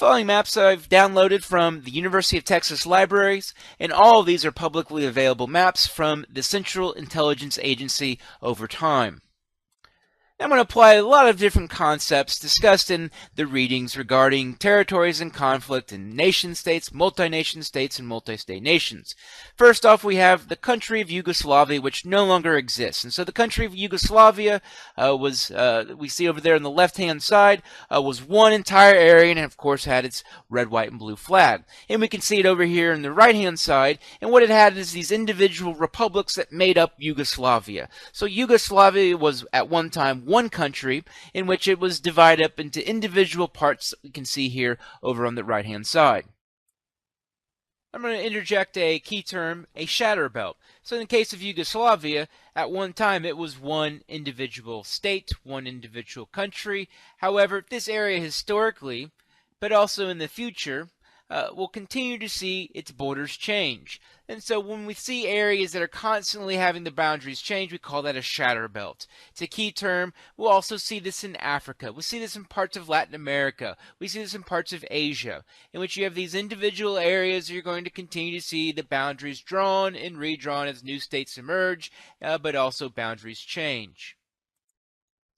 Following maps I've downloaded from the University of Texas libraries, and all of these are publicly available maps from the Central Intelligence Agency over time. I'm going to apply a lot of different concepts discussed in the readings regarding territories in conflict and nation-states, multi-nation-states, and multi-state nations. First off, we have the country of Yugoslavia, which no longer exists. And so the country of Yugoslavia we see over there on the left-hand side, was one entire area and, of course, had its red, white, and blue flag. And we can see it over here on the right-hand side, and what it had is these individual republics that made up Yugoslavia. So Yugoslavia was, at one time, one country in which it was divided up into individual parts that we can see here over on the right hand side. I'm going to interject a key term, a shatter belt. So in the case of Yugoslavia, at one time it was one individual state, one individual country. However, this area historically, but also in the future, will continue to see its borders change. And so when we see areas that are constantly having the boundaries change, we call that a shatter belt. It's a key term. We'll also see this in Africa. We see this in parts of Latin America. We see this in parts of Asia, in which you have these individual areas you're going to continue to see the boundaries drawn and redrawn as new states emerge, but also boundaries change.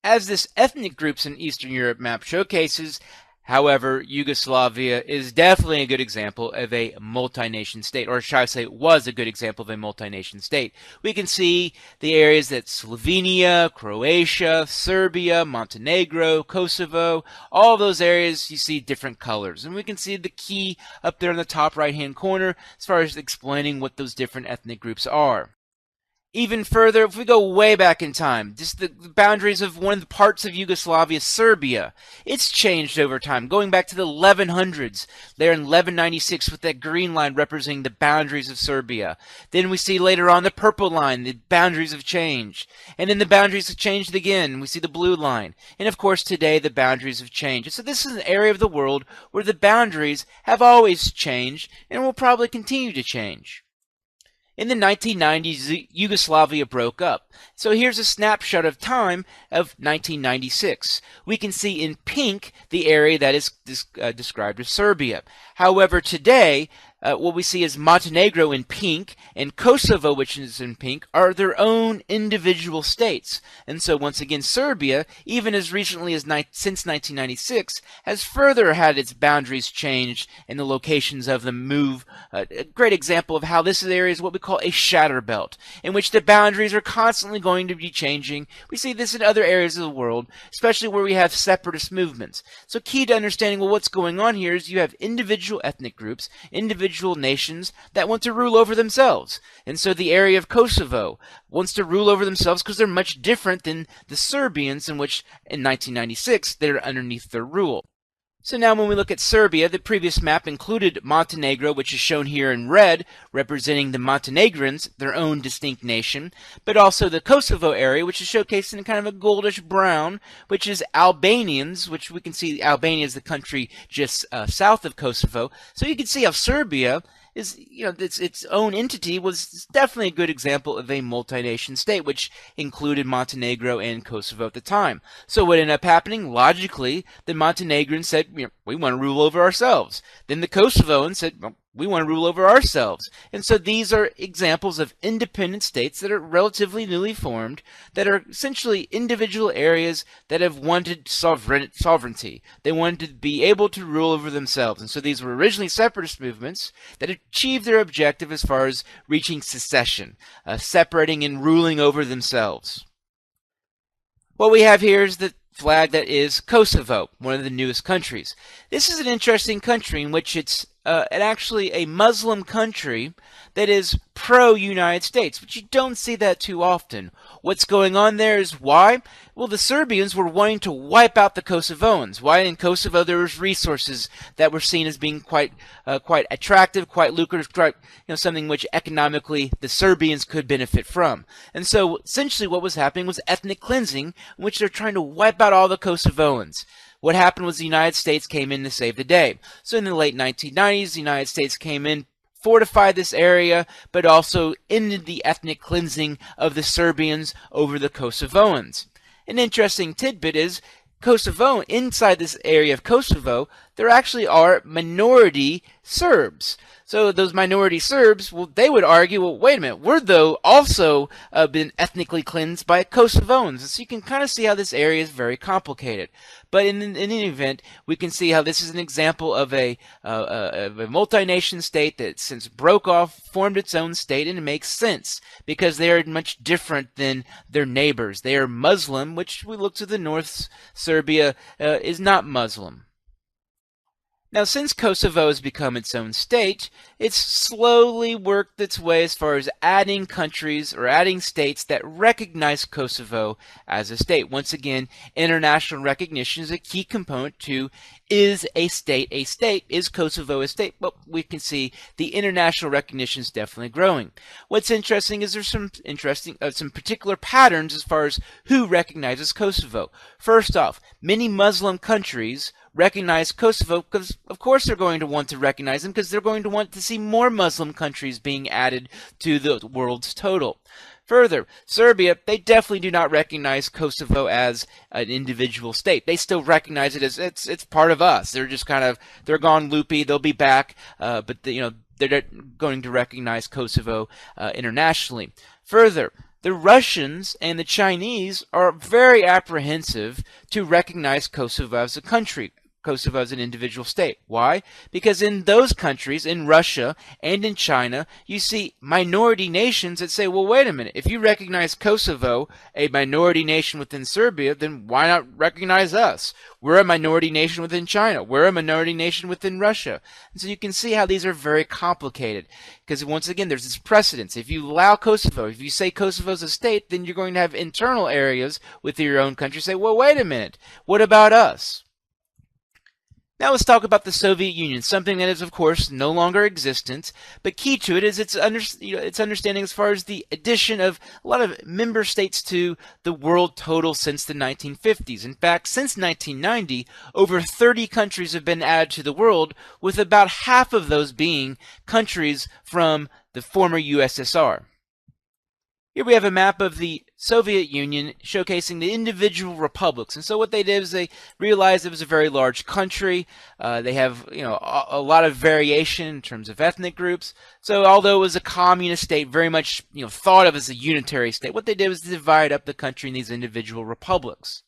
As this ethnic groups in Eastern Europe map showcases, however, Yugoslavia is definitely a good example of a multi-nation state, or shall I say was a good example of a multi-nation state. We can see the areas that Slovenia, Croatia, Serbia, Montenegro, Kosovo, all of those areas you see different colors. And we can see the key up there in the top right-hand corner as far as explaining what those different ethnic groups are. Even further, if we go way back in time, just the boundaries of one of the parts of Yugoslavia, Serbia, it's changed over time, going back to the 1100s, there in 1196 with that green line representing the boundaries of Serbia. Then we see later on the purple line, the boundaries have changed. And then the boundaries have changed again, we see the blue line. And of course today the boundaries have changed. So this is an area of the world where the boundaries have always changed and will probably continue to change. In the 1990s, Yugoslavia broke up. So here's a snapshot of time of 1996. We can see in pink the area that is described as Serbia. However, today, what we see is Montenegro in pink and Kosovo, which is in pink, are their own individual states. And so once again, Serbia, even as recently as since 1996, has further had its boundaries changed and the locations of them move. A great example of how this area is what we call a shatter belt, in which the boundaries are constantly going to be changing. We see this in other areas of the world, especially where we have separatist movements. So key to understanding what's going on here is you have individual ethnic groups, individual nations that want to rule over themselves. And so the area of Kosovo wants to rule over themselves because they're much different than the Serbians, in which in 1996 they're underneath their rule. So now when we look at Serbia, the previous map included Montenegro, which is shown here in red, representing the Montenegrins, their own distinct nation, but also the Kosovo area, which is showcased in kind of a goldish brown, which is Albanians, which we can see Albania is the country just south of Kosovo. So you can see how Serbia is, its own entity was definitely a good example of a multi-nation state, which included Montenegro and Kosovo at the time. So what ended up happening? Logically, the Montenegrins said, we want to rule over ourselves. Then the Kosovoans said, well, we want to rule over ourselves. And so these are examples of independent states that are relatively newly formed, that are essentially individual areas that have wanted sovereignty. They wanted to be able to rule over themselves. And so these were originally separatist movements that achieved their objective as far as reaching secession, separating and ruling over themselves. What we have here is the flag that is Kosovo, one of the newest countries. This is an interesting country in which it's actually a Muslim country that is pro-United States, but you don't see that too often. What's going on there is why? Well, the Serbians were wanting to wipe out the Kosovoans. Why? In Kosovo there was resources that were seen as being quite attractive, quite lucrative, something which economically the Serbians could benefit from. And so essentially what was happening was ethnic cleansing, in which they're trying to wipe out all the Kosovoans. What happened was the United States came in to save the day. So in the late 1990s, the United States came in, fortified this area, but also ended the ethnic cleansing of the Serbians over the Kosovoans. An interesting tidbit is Kosovo, inside this area of Kosovo, there actually are minority Serbs. So those minority Serbs, well, they would argue, well, wait a minute, we're though also been ethnically cleansed by Kosovans. So you can kind of see how this area is very complicated. But in any event, we can see how this is an example of a multi-nation state that since broke off, formed its own state, and it makes sense because they are much different than their neighbors. They are Muslim, which we look to the north. Serbia is not Muslim. Now, since Kosovo has become its own state, it's slowly worked its way as far as adding countries or adding states that recognize Kosovo as a state. Once again, international recognition is a key component to is a state a state? Is Kosovo a state? But we can see the international recognition is definitely growing. What's interesting is there's some particular patterns as far as who recognizes Kosovo. First off, many Muslim countries recognize Kosovo because, of course, they're going to want to recognize them because they're going to want to see more Muslim countries being added to the world's total. Further, Serbia, they definitely do not recognize Kosovo as an individual state. They still recognize it as it's part of us. They're just they're gone loopy. They'll be back, but they're going to recognize Kosovo internationally. Further, the Russians and the Chinese are very apprehensive to recognize Kosovo as a country. Kosovo as an individual state. Why? Because in those countries, in Russia and in China, you see minority nations that say, well, wait a minute, if you recognize Kosovo, a minority nation within Serbia, then why not recognize us? We're a minority nation within China. We're a minority nation within Russia. And so you can see how these are very complicated. Because once again, there's this precedence. If you allow Kosovo, if you say Kosovo's a state, then you're going to have internal areas within your own country say, well, wait a minute, what about us? Now let's talk about the Soviet Union, something that is, of course, no longer existent, but key to it is its understanding as far as the addition of a lot of member states to the world total since the 1950s. In fact, since 1990, over 30 countries have been added to the world, with about half of those being countries from the former USSR. Here we have a map of the Soviet Union showcasing the individual republics. And so what they did is they realized it was a very large country. They have, a lot of variation in terms of ethnic groups. So although it was a communist state, very much, thought of as a unitary state, what they did was divide up the country in these individual republics.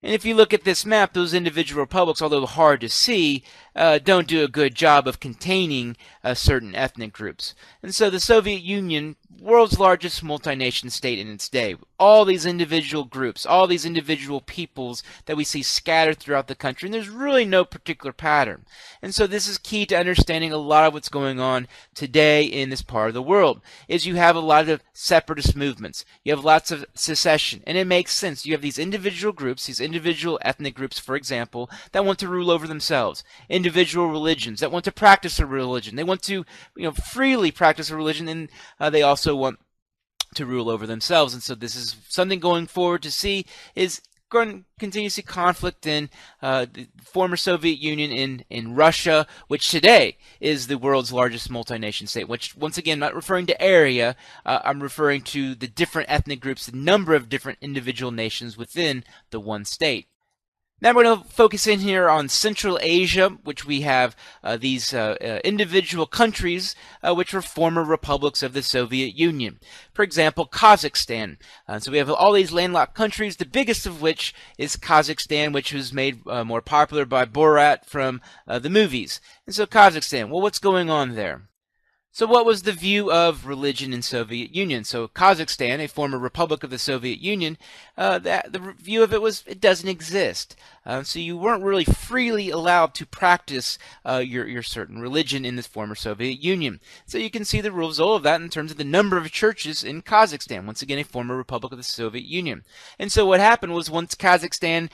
And if you look at this map, those individual republics, although hard to see, don't do a good job of containing certain ethnic groups. And so the Soviet Union, world's largest multi-nation state in its day, all these individual groups, all these individual peoples that we see scattered throughout the country, and there's really no particular pattern. And so this is key to understanding a lot of what's going on today in this part of the world, is you have a lot of separatist movements. You have lots of secession, and it makes sense. You have these individual groups, these individual ethnic groups, for example, that want to rule over themselves. Individual religions that want to practice a religion. They want to, freely practice a religion, and they also want to rule over themselves. And so this is something going forward to see is going to continue to see conflict in the former Soviet Union, in Russia, which today is the world's largest multi-nation state, which, once again, not referring to area, I'm referring to the different ethnic groups, the number of different individual nations within the one state. Now we're going to focus in here on Central Asia, which we have these individual countries which were former republics of the Soviet Union. For example, Kazakhstan. So we have all these landlocked countries, the biggest of which is Kazakhstan, which was made more popular by Borat from the movies. And so Kazakhstan, well, what's going on there? So what was the view of religion in Soviet Union? So Kazakhstan, a former republic of the Soviet Union, the view of it was it doesn't exist. So you weren't really freely allowed to practice your certain religion in this former Soviet Union. So you can see the result of that in terms of the number of churches in Kazakhstan, once again a former republic of the Soviet Union. And so what happened was once the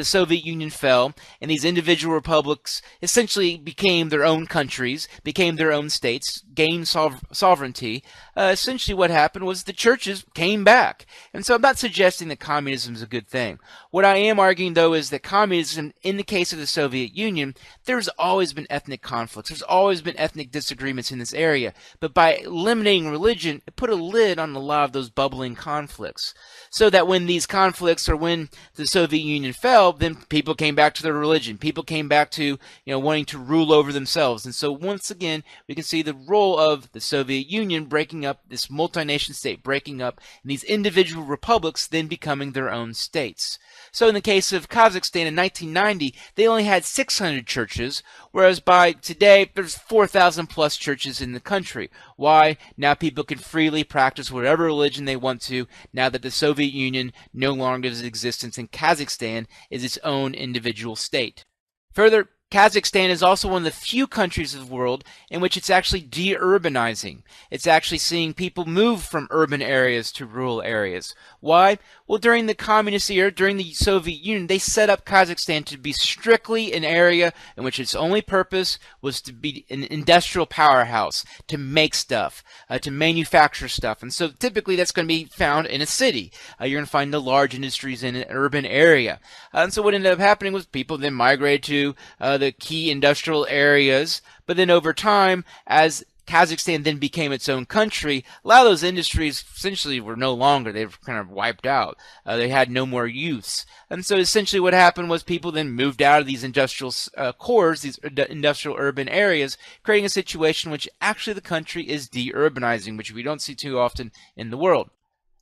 Soviet Union fell, and these individual republics essentially became their own countries, became their own states, gained sovereignty, essentially what happened was the churches came back. And so I'm not suggesting that communism is a good thing. What I am arguing, though, show is that communism, in the case of the Soviet Union, there's always been ethnic conflicts. There's always been ethnic disagreements in this area. But by eliminating religion, it put a lid on a lot of those bubbling conflicts. So that when these conflicts, or when the Soviet Union fell, then people came back to their religion. People came back to, wanting to rule over themselves. And so once again, we can see the role of the Soviet Union breaking up, this multinational state breaking up, and these individual republics then becoming their own states. So in the case of Kazakhstan in 1990, they only had 600 churches, whereas by today, there's 4,000 plus churches in the country. Why? Now people can freely practice whatever religion they want to, now that the Soviet Union no longer is in existence and Kazakhstan is its own individual state. Further, Kazakhstan is also one of the few countries of the world in which it's actually de-urbanizing. It's actually seeing people move from urban areas to rural areas. Why? Well, during the communist era, during the Soviet Union, they set up Kazakhstan to be strictly an area in which its only purpose was to be an industrial powerhouse, to make stuff, to manufacture stuff. And so typically that's going to be found in a city. You're going to find the large industries in an urban area. And so what ended up happening was people then migrated to the key industrial areas, but then over time, as Kazakhstan then became its own country, a lot of those industries essentially were no longer. They were kind of wiped out. They had no more use. And so essentially what happened was people then moved out of these industrial cores, these industrial urban areas, creating a situation in which actually the country is de-urbanizing, which we don't see too often in the world.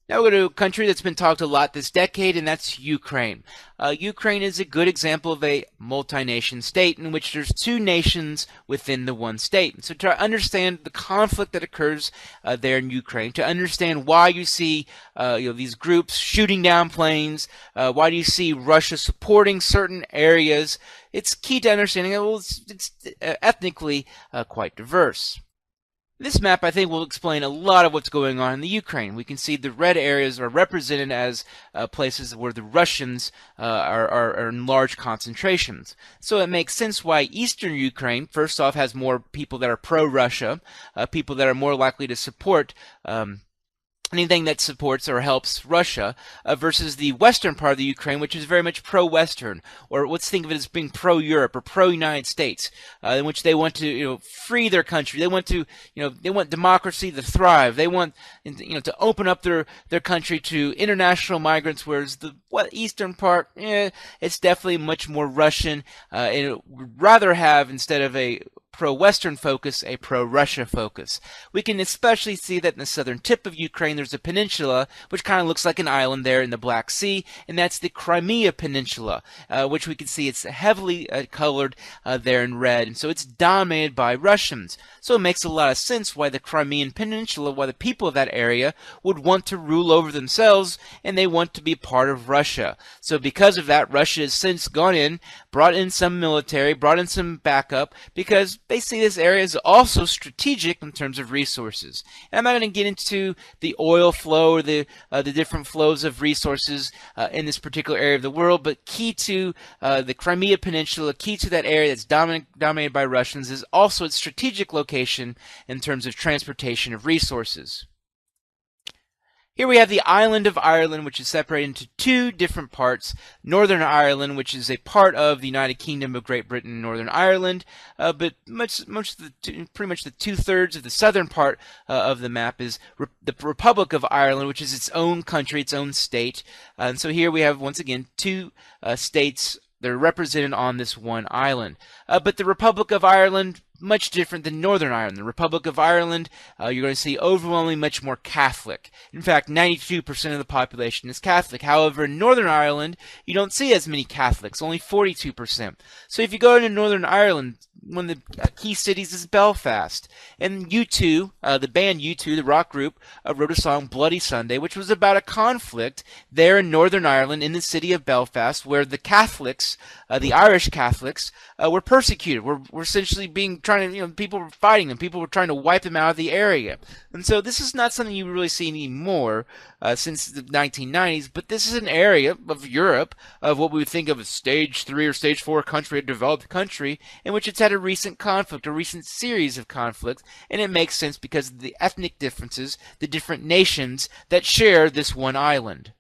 Now we'll go to a country that's been talked a lot this decade, and that's Ukraine. Ukraine is a good example of a multi-nation state in which there's two nations within the one state. And so to understand the conflict that occurs there in Ukraine, to understand why you see these groups shooting down planes, why do you see Russia supporting certain areas, it's key to understanding that it's ethnically quite diverse. This map, I think, will explain a lot of what's going on in the Ukraine. We can see the red areas are represented as places where the Russians are in large concentrations. So it makes sense why Eastern Ukraine, first off, has more people that are pro-Russia, people that are more likely to support anything that supports or helps Russia, versus the western part of the Ukraine, which is very much pro-Western, or let's think of it as being pro-Europe or pro-United States, in which they want to, free their country. They want to, they want democracy to thrive. They want, to open up their country to international migrants. Whereas the eastern part, it's definitely much more Russian, and it would rather have, instead of a pro-Western focus, a pro-Russia focus. We can especially see that in the southern tip of Ukraine there's a peninsula which kind of looks like an island there in the Black Sea, and that's the Crimea Peninsula, which we can see it's heavily colored there in red, and so it's dominated by Russians. So it makes a lot of sense why the Crimean Peninsula, why the people of that area would want to rule over themselves, and they want to be part of Russia. So because of that, Russia has since gone in, brought in some military, brought in some backup, because they see this area as also strategic in terms of resources. And I'm not going to get into the oil flow or the different flows of resources in this particular area of the world, but key to the Crimea Peninsula, key to that area that's dominated by Russians, is also its strategic location in terms of transportation of resources. Here we have the island of Ireland, which is separated into two different parts. Northern Ireland, which is a part of the United Kingdom of Great Britain and Northern Ireland, but pretty much the two-thirds of the southern part of the map is the Republic of Ireland, which is its own country, its own state. And so here we have, once again, two states that are represented on this one island. But the Republic of Ireland, much different than Northern Ireland. The Republic of Ireland, you're going to see overwhelmingly much more Catholic. In fact, 92% of the population is Catholic. However, in Northern Ireland, you don't see as many Catholics, only 42%. So if you go into Northern Ireland, one of the key cities is Belfast. And U2, the band U2, the rock group, wrote a song, Bloody Sunday, which was about a conflict there in Northern Ireland in the city of Belfast, where the Catholics, the Irish Catholics, were persecuted, were essentially people were fighting them, people were trying to wipe them out of the area. And so this is not something you really see anymore since the 1990s, but this is an area of Europe, of what we would think of as stage 3 or stage 4 country, a developed country, in which it's had a recent conflict, a recent series of conflicts, and it makes sense because of the ethnic differences, the different nations that share this one island.